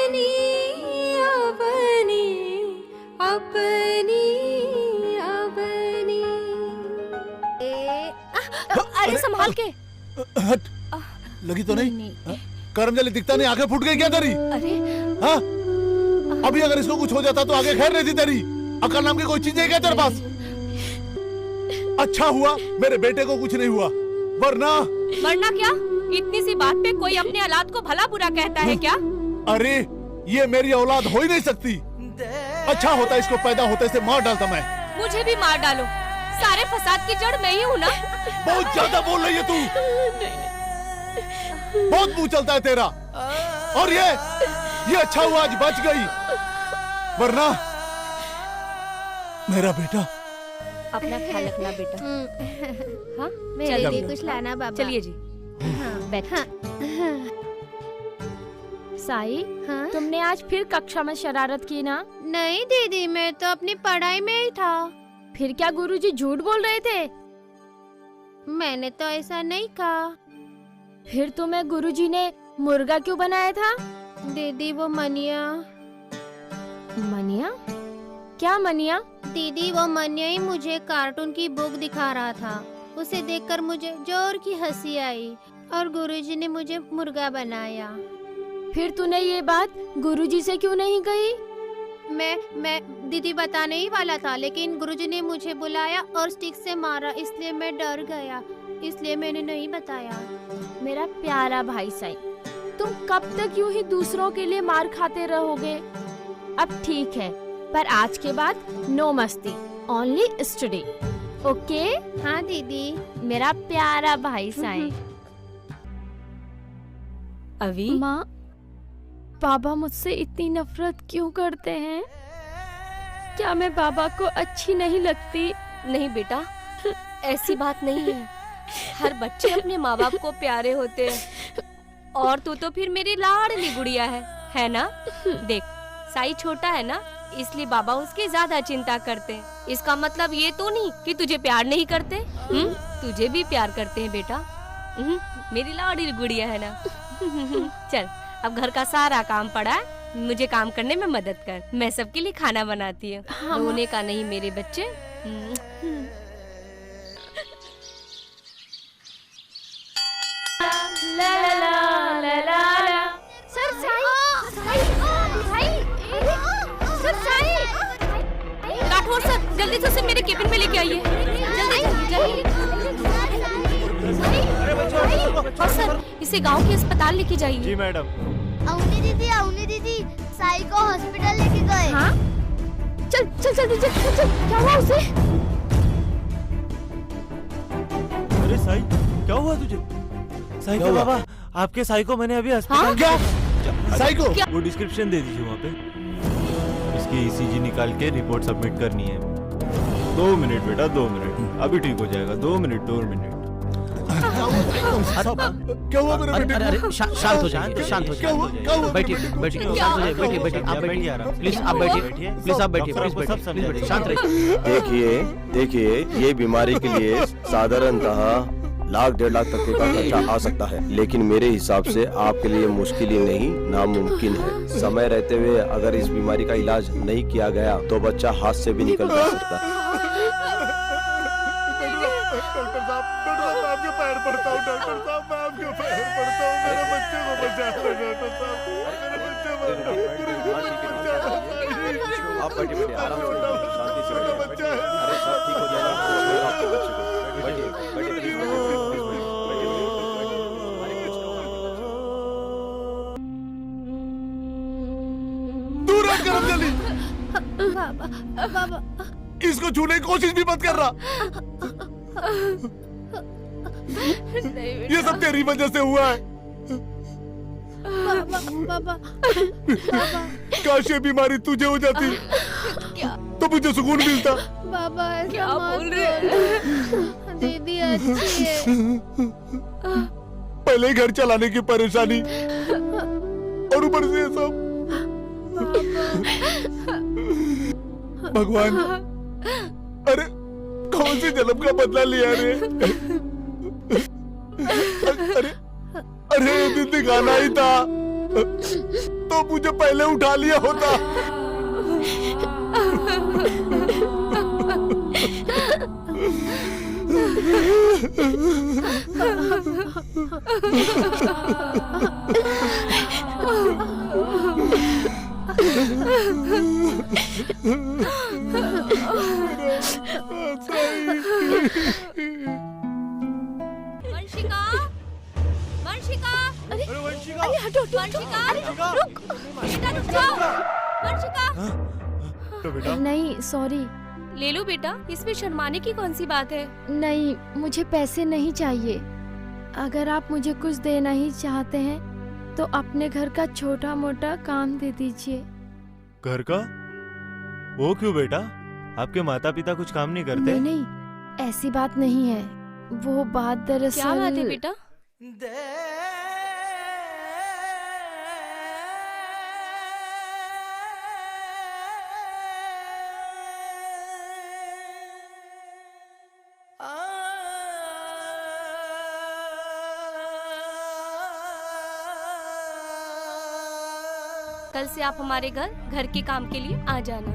अपनी अपनी अपनी। अरे संभाल के। हट, लगी तो नहीं? करमजली दिखता नहीं, आंखें फूट गई क्या तेरी? अरे हाँ, अभी अगर इसको कुछ हो जाता तो आगे खैर नहीं थी तेरी। अकल नाम की कोई चीज है क्या तेरे पास? अच्छा हुआ मेरे बेटे को कुछ नहीं हुआ, वरना क्या? इतनी सी बात पे कोई अपने औलाद को भला बुरा कहता है क्या? अरे ये मेरी औलाद हो ही नहीं सकती। अच्छा होता इसको पैदा होते से मार डालता मैं। मुझे भी मार डालो, सारे फसाद की जड़ मैं ही हूँ ना। बहुत ज्यादा बोल रही है तू, बहुत मुंह चलता है तेरा। और ये अच्छा हुआ आज बच गई, वरना मेरा बेटा। अपना ख्याल रखना बेटा। हाँ, मेरे लिए कुछ लाना बाबा। चलिए जी। बैठ। साई, हाँ? तुमने आज फिर कक्षा में शरारत की ना? नहीं दीदी, मैं तो अपनी पढ़ाई में ही था। फिर क्या गुरुजी झूठ बोल रहे थे? मैंने तो ऐसा नहीं कहा। फिर तुम्हें गुरुजी ने मुर्गा क्यों बनाया था? दीदी वो मनिया। मनिया? क्या मनिया? दीदी वो मनिया ही मुझे कार्टून की बुक दिखा रहा था। उसे देखकर मुझे जोर की हंसी आई और गुरुजी ने मुझे मुर्गा बनाया। फिर तूने ये बात गुरुजी से क्यों नहीं कही? मैं दीदी बताने ही वाला था, लेकिन गुरुजी ने मुझे बुलाया और स्टिक से मारा, इसलिए मैं डर गया, इसलिए मैंने नहीं बताया। मेरा प्यारा भाई साई, तुम कब तक यूं ही दूसरों के लिए मार खाते रहोगे? अब ठीक है, पर आज के बाद नो मस्ती, ओनली स्टडी, ओके? हाँ दीदी। मेरा प्यारा भाई साई। अभी माँ, बाबा मुझसे इतनी नफरत क्यों करते हैं? क्या मैं बाबा को अच्छी नहीं लगती? नहीं बेटा, ऐसी बात नहीं है। हर बच्चे अपने माँ बाप को प्यारे होते हैं, और तू तो फिर मेरी लाडली गुड़िया है ना? देख, साई छोटा है ना, इसलिए बाबा उसकी ज्यादा चिंता करते हैं। इसका मतलब ये तो नहीं कि तुझे प्यार नहीं करते। तुझे भी प्यार करते हैं बेटा। मेरी लाडली गुड़िया है ना। चल, अब घर का सारा काम पड़ा है, मुझे काम करने में मदद कर। मैं सबके लिए खाना बनाती हूँ। रोने का नहीं मेरे बच्चे। ला ला ला ला ला। Sir Sai, sir Sai. Rathore sir, जल्दी से उसे मेरे केबिन में लेके आइए। जल्दी। और सर, इसे गांव के अस्पताल लेके जाइए। जी मैडम। अवनी दीदी साई को हॉस्पिटल लेके गए। हाँ? चल जल्दी चल। क्या हुआ उसे? अरे साई, क्या हुआ तुझे? साई का बाबा, आपके साई को मैंने अभी अस्पताल। क्या साई को? वो डिस्क्रिप्शन दे दीजिए वहाँ पे। इसकी ECG निकाल के रिपोर्ट सबमिट करनी है। 2 मिनट बेटा, 2 मिनट, अभी ठीक हो जाएगा। 2 मिनट। क्या हुआ मेरे बेटे? अरे शांत हो जाइए, शांत हो जाइए। बैठिए, शांत हो जाइए, बैठिए। आप बैठिए, प्लीज आप बैठिए, प्लीज शांत रहिए। देखिए, ये बीमारी के लिए साधारणतः 1.5 लाख तक का खर्चा आ सकता है, लेकिन मेरे हिसाब से आपके लिए मुश्किल ही नहीं, नामुमकिन है। समय रहते हुए अगर इस बीमारी का इलाज नहीं किया गया तो बच्चा हाथ से भी निकल जा सकता है। आपके पैर पड़ता हूँ डॉक्टर साहब, मैं आपके पैर पड़ता हूँ, मेरे बच्चे को बचा लो डॉक्टर साहब, मेरे बच्चे को। आप बैठिए, आराम से, शांति से बैठिए। अरे सब ठीक हो जाएगा, आपके बच्चे को। बैठिए। दूर हट करमजली, बाबा इसको छूने की कोशिश भी मत कर रहा। ये सब तेरी वजह से हुआ है। बाबा काश ये बीमारी तुझे हो जाती तो मुझे सुकून मिलता। बाबा ऐसा क्या मत बोल रहे हैं? दीदी अच्छी है। पहले ही घर चलाने की परेशानी और ऊपर से ये सब। भगवान, अरे कौन सी जन्म का बदला लिया रे? अरे ये दिन दिखाना ही था तो तो मुझे पहले उठा लिया होता। वंशिका, वंशिका, अरे वंशिका, अरे हटो हटो, वंशिका, अरे रुक, बेटा रुक जाओ, वंशिका। तो बेटा नहीं सॉरी, ले लो बेटा, इसमें शर्माने की कौन सी बात है। नहीं मुझे पैसे नहीं चाहिए। अगर आप मुझे कुछ देना ही चाहते हैं तो अपने घर का छोटा मोटा काम दे दीजिए। घर का? वो क्यों बेटा? आपके माता पिता कुछ काम नहीं करते? नहीं नहीं, ऐसी बात नहीं है। वो बात दरअसल क्या बात है बेटा? कल से आप हमारे घर के काम के लिए आ जाना।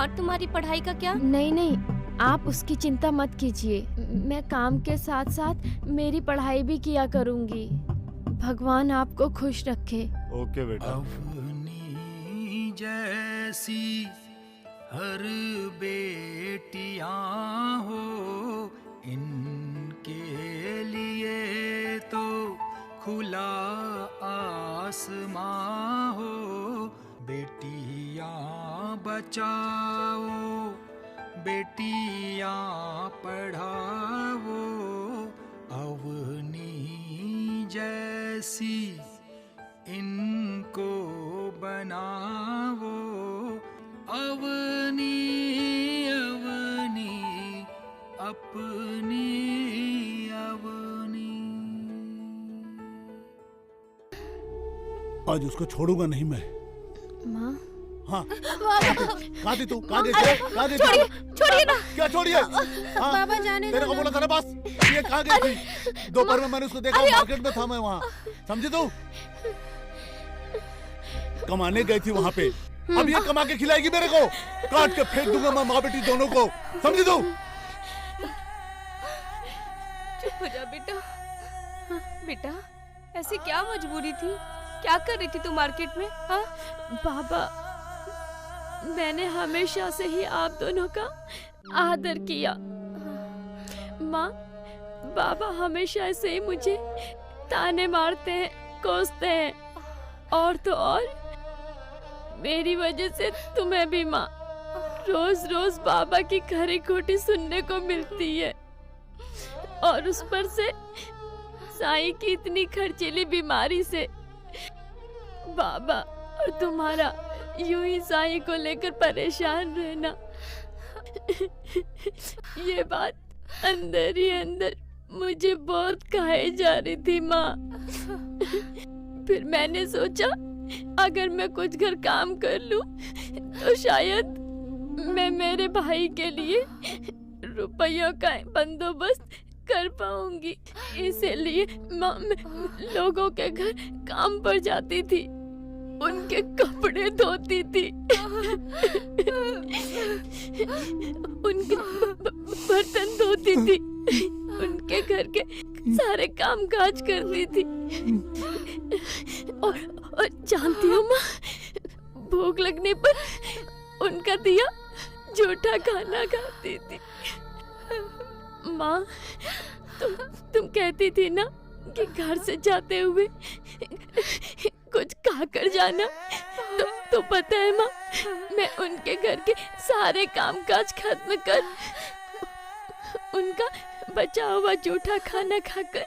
और तुम्हारी पढ़ाई का क्या? नहीं नहीं, आप उसकी चिंता मत कीजिए। मैं काम के साथ साथ मेरी पढ़ाई भी किया करूंगी। भगवान आपको खुश रखे। ओके बेटा। अवनी जैसी हर बेटियां हो, इनके लिए तो खुला आसमां हो। बेटियां बचाओ, बेटियां पढ़ाओ, अवनी जैसी इनको बनाओ। अवनी अवनी अपनी अवनी। आज उसको छोड़ूंगा नहीं मैं। माँ, हाँ कहाँ थी तू? कहाँ गई? छोड़िए ना। क्या छोड़िए? हाँ, बाबा जाने तेरे दो को ना। बोला था ना बस। ये कहाँ गई थी? दोपहर में मैंने उसको देखा, मार्केट में था मैं वहाँ। समझी तू? कमाने गई थी वहाँ पे। अब ये कमा के खिलाएगी मेरे को। काट के फेंक दूंगा मैं माँ बेटी दोनों को। समझी तू? चुप हो जा बेटा। बेटा ऐसी क्या मजबूरी थी? क्या कर रही थी तू मार्केट में? हाँ बाबा, मैंने हमेशा से ही आप दोनों का आदर किया। माँ, बाबा हमेशा ऐसे ही मुझे ताने मारते हैं, कोसते हैं। और तो और मेरी वजह से तुम्हें भी माँ रोज रोज बाबा की खरी खोटी सुनने को मिलती है। और उस पर से साईं की इतनी खर्चीली बीमारी से बाबा और तुम्हारा यूं ही साईं को लेकर परेशान रहना, ये बात अंदर ही अंदर मुझे बहुत खाए जा रही थी माँ। फिर मैंने सोचा अगर मैं कुछ घर काम कर लूं तो शायद मैं मेरे भाई के लिए रुपयों का बंदोबस्त कर पाऊंगी। इसीलिए माँ मैं लोगों के घर काम पर जाती थी, उनके कपड़े धोती थी, उनके बर्तन धोती थी, उनके घर के सारे काम काज करती थी। और जानती हो माँ, भूख लगने पर उनका दिया जूठा खाना खाती थी। माँ, तुम कहती थी ना कि घर से जाते हुए कुछ खाकर जाना। तो पता है माँ, मैं उनके घर के सारे कामकाज खत्म कर उनका बचा हुआ जूठा खाना खाकर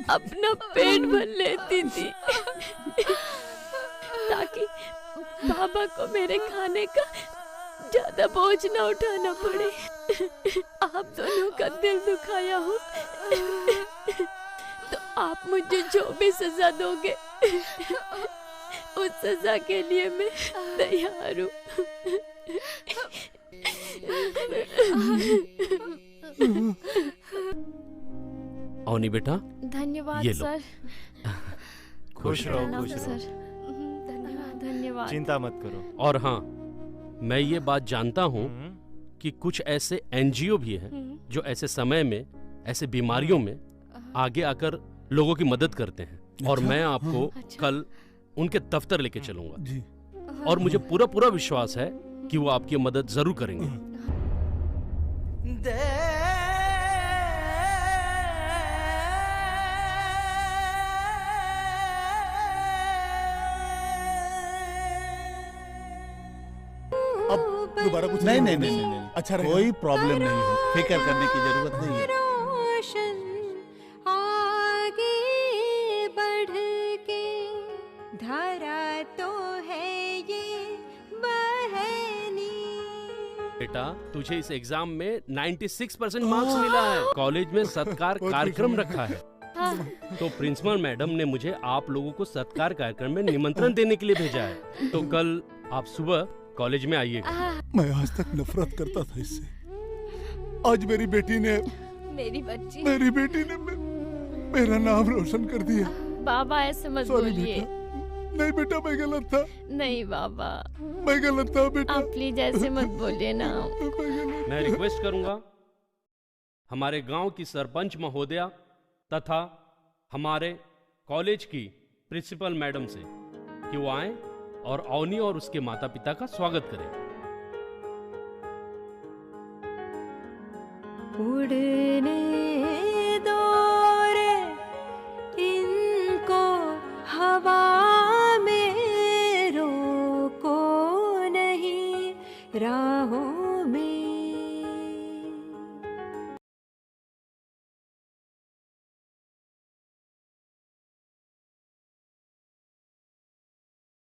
अपना पेट भर लेती थी, ताकि बाबा को मेरे खाने का ज्यादा बोझ ना उठाना पड़े। आप दोनों का दिल दुखाया हो तो आप मुझे जो भी सजा दोगे उस सजा के लिए मैं तैयार हूँ। अवनी बेटा, धन्यवाद ये लो। सर। खुश रहो, प्रणाम खुश रहो। सर। धन्यवाद। धन्यवाद। चिंता मत करो। और हाँ, मैं ये बात जानता हूँ कि कुछ ऐसे एनजीओ भी हैं जो ऐसे समय में, ऐसे बीमारियों में आगे आकर लोगों की मदद करते हैं। और मैं आपको कल उनके दफ्तर लेके चलूंगा जी। और मुझे पूरा पूरा विश्वास है कि वो आपकी मदद जरूर करेंगे। अब दोबारा कुछ नहीं होगा? नहीं नहीं नहीं अच्छा रहेगा। कोई प्रॉब्लम नहीं हो, फिक्र करने की जरूरत नहीं है। आगे बढ़ के धारा तो है ये बहनी। बेटा, तुझे इस एग्जाम में 96% मार्क्स मिला है। कॉलेज में सत्कार कार्यक्रम रखा है, तो प्रिंसिपल मैडम ने मुझे आप लोगों को सत्कार कार्यक्रम में निमंत्रण देने के लिए भेजा है। तो कल आप सुबह कॉलेज में आइएगा। मैं आज तक नफरत करता था इससे। आज मेरी बेटी ने मेरी बच्ची, मेरा नाम रोशन कर दिया। बाबा ऐसे मत सॉरी बोलिए। बेटा। नहीं बेटा, मैं गलत था। नहीं बाबा, मैं गलत था बेटा। आप प्लीज ऐसे मत बोलिए ना। मैं रिक्वेस्ट करूंगा हमारे गांव की सरपंच महोदया तथा हमारे कॉलेज की प्रिंसिपल मैडम से कि वो आए और अवनी और उसके माता पिता का स्वागत करें। उड़ने दो रे इनको हवा में, रोको नहीं राहों में